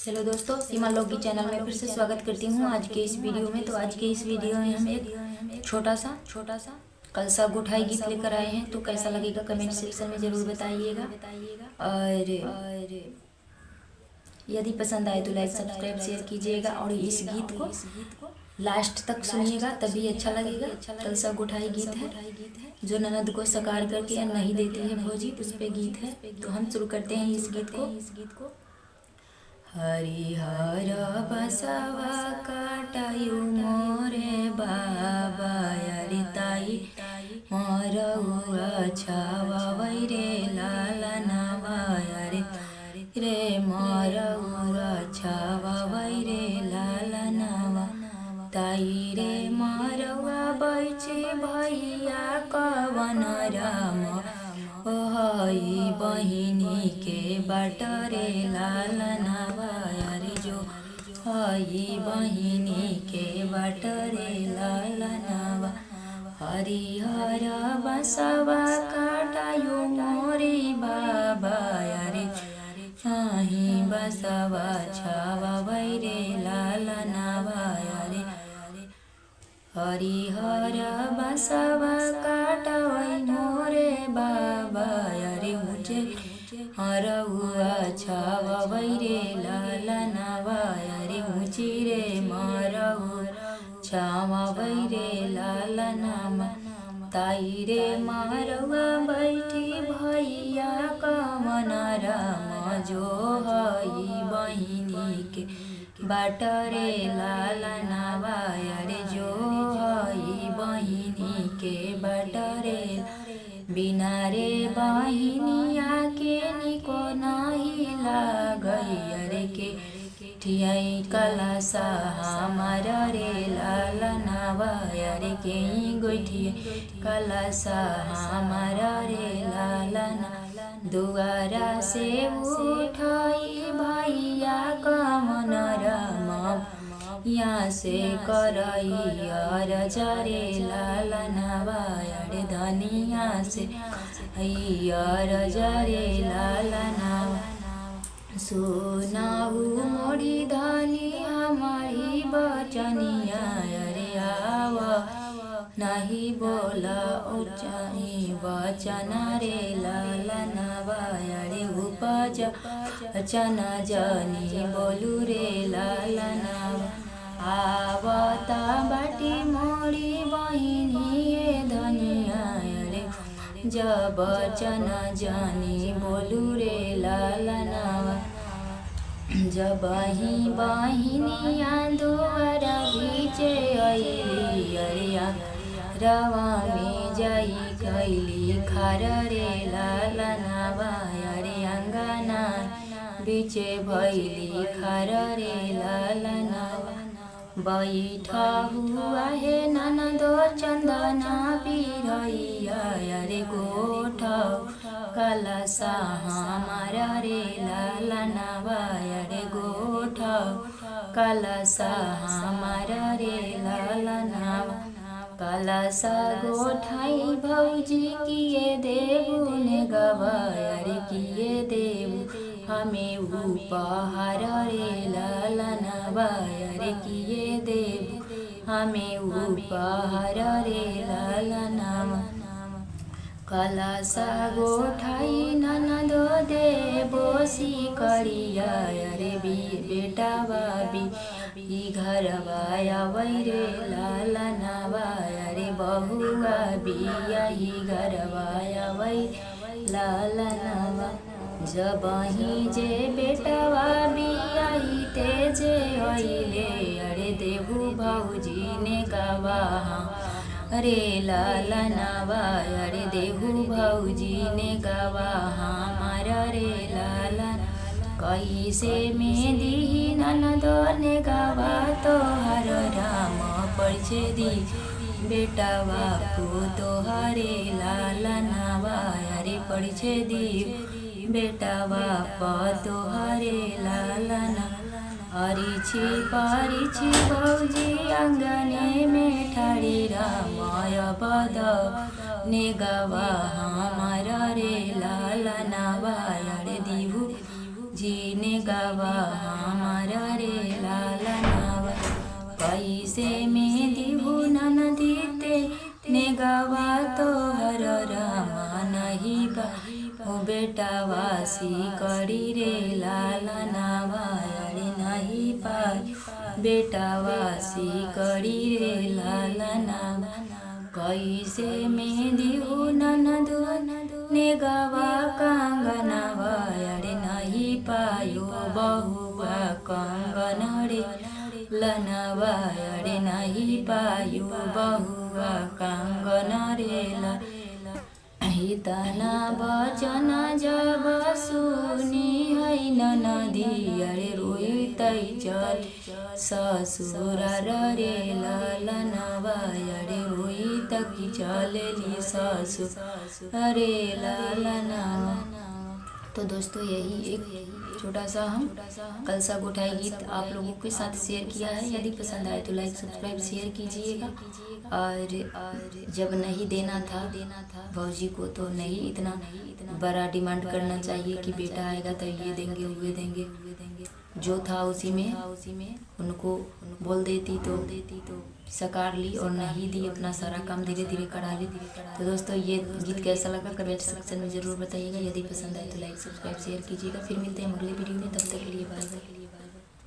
Hello दोस्तों, सीमा लॉगी channel में फिर से स्वागत करती हूँ आज के इस वीडियो में। तो आज के इस वीडियो में हम एक छोटा सा कलसा गुठाई गीत लेकर आए हैं। तो कैसा लगेगा कमेंट सेक्शन में ज़रूर बताइएगा। और यदि पसंद आए तो लाइक सब्सक्राइब शेयर कीजिएगा और इस गीत को लास्ट तक सुनिएगा, तभी अच्छा लगेगा। कलसा गुठाई गीत है जो ननद को सकार करके नहीं देती है भौजी, उस पे गीत है। तो हम शुरू करते हैं इस गीत को। हरिहर बसवा काटायु मोरे बाबा अरे ताई मरउआ छावा रे लाला नावा अरे रे मरउआ छावा रे लाला नावा ताई रे मरउआ बैचे भैया कवन राम ओहई बहिनी के बाटरे लाला नावा अरे जो हई बहिनी के बाटरे लाला नावा हरिहर बसवा काटायु मोरे बाबा अरे चाही बसवा छावा रे लाला नावा अरे हरिहर बसवा काटवै मोरे बाबा अरे ऊँचे हरउआ छावै रे लाला नावा अरे ऊँची रे मरउ छावै रे लाला नामा ताई रे मरउआ बैठी भैया कवन राम जो हई बहिनी के बाटरे लाला नावा अरे जो हई बहिनी के बाटरे बिना रे बहिनिया के निको नाही लागई अरे के ठियाई कलसा हमार रे लाला नावा अरे के गोठी कलसा हमार रे लाला ना दुआरा से उठाई भैया कवन राम यहाँ से करई अर जरे लाला नावा अरे धनिया से अर जरे लाला नावा सुनाऊ मोड़ी धनी हमारी बचनिया अरे आवा नहीं बोला ऊंचाई वचन रे लाला नावा अरे उपज चना जनी बोलू रे लाला नावा आवता बाटी मोड़ी बहिनी धनिया अरे जब चना जानी बोलू रे लाला नावा जब ही बहिनिया दुआरा बीचे अली अरे रवा में जाई कैली खार रे लाला नावा अरे अंगना बीचे भैली खार रे लाला नावा बैठा हुआ है ननदो चंदना पिरैया अरे गोठा कलसा हमारा रे लाला नावा अरे गोठा कलसा हमारा रे लाला नावा कलसा गोठाई भौजी किए देबू ने गवा अरे किए देबू हमें उपहार रे लाला नावा अरे किए देबू हमें उपहार रे लाला नावा कलसा गोठाई ननदो देबो सिकरिया अरे बेटा बाबी ई घरवा आबै रे लाला नावा अरे बहुआ बिया ही घरवा आबै लाला नावा जब ही जे बेटवा बियाही तेजे अइले अरे देहु भौजी ने गवा अरे लाला नावा अरे देहु भौजी ने गवा हमारा रे लाला कैसे में दी ननदो ने गवा तो हर राम परिचे दी बेटा बापू तो हरे लाला नावा अरे परिचे दी बेटा बापा तो हरे लाला ना परिछि भौजी अंगने में ठाड़ी रामाय बद ने गवा हमारा रे लाला नावा अरे दिहु जीने गवा हमारा रे लाला नावा कैसे मेहंदी हो नदी ते ने गवा तो हर रामा नहीं बा हो बेटा वासी करी रे लाला नावा अरे नहीं पाई बेटा वासी करी रे लाला नावा कैसे मेहंदी हो ननदो ने गवा कंगनवा अरे नहीं पायो बहुआ कंगन रे लनवा अरे नहीं पायो बहुआ कंगन रे हितना बचन जब सुनी है नदी अरे रोइतै चल ससुर रे ललनवा अरे रोइत कि चलेली ससुर अरे ललनवा। तो दोस्तों यही एक छोटा सा हम कलसा गुठाई गीत आप लोगों के साथ शेयर किया है। यदि पसंद आए तो लाइक सब्सक्राइब शेयर कीजिएगा। और जब नहीं देना था भौजी को तो नहीं इतना बड़ा डिमांड करना चाहिए कि बेटा आएगा तो ये देंगे वो देंगे। जो था उसी में उनको बोल देती तो सकार ली और नहीं दी, अपना सारा काम धीरे धीरे करा ली। तो दोस्तों ये गीत कैसा लगा कमेंट सेक्शन में ज़रूर बताइएगा। यदि पसंद आए तो लाइक सब्सक्राइब शेयर कीजिएगा। फिर मिलते हैं अगले वीडियो में, तब तक के लिए बाय बाय।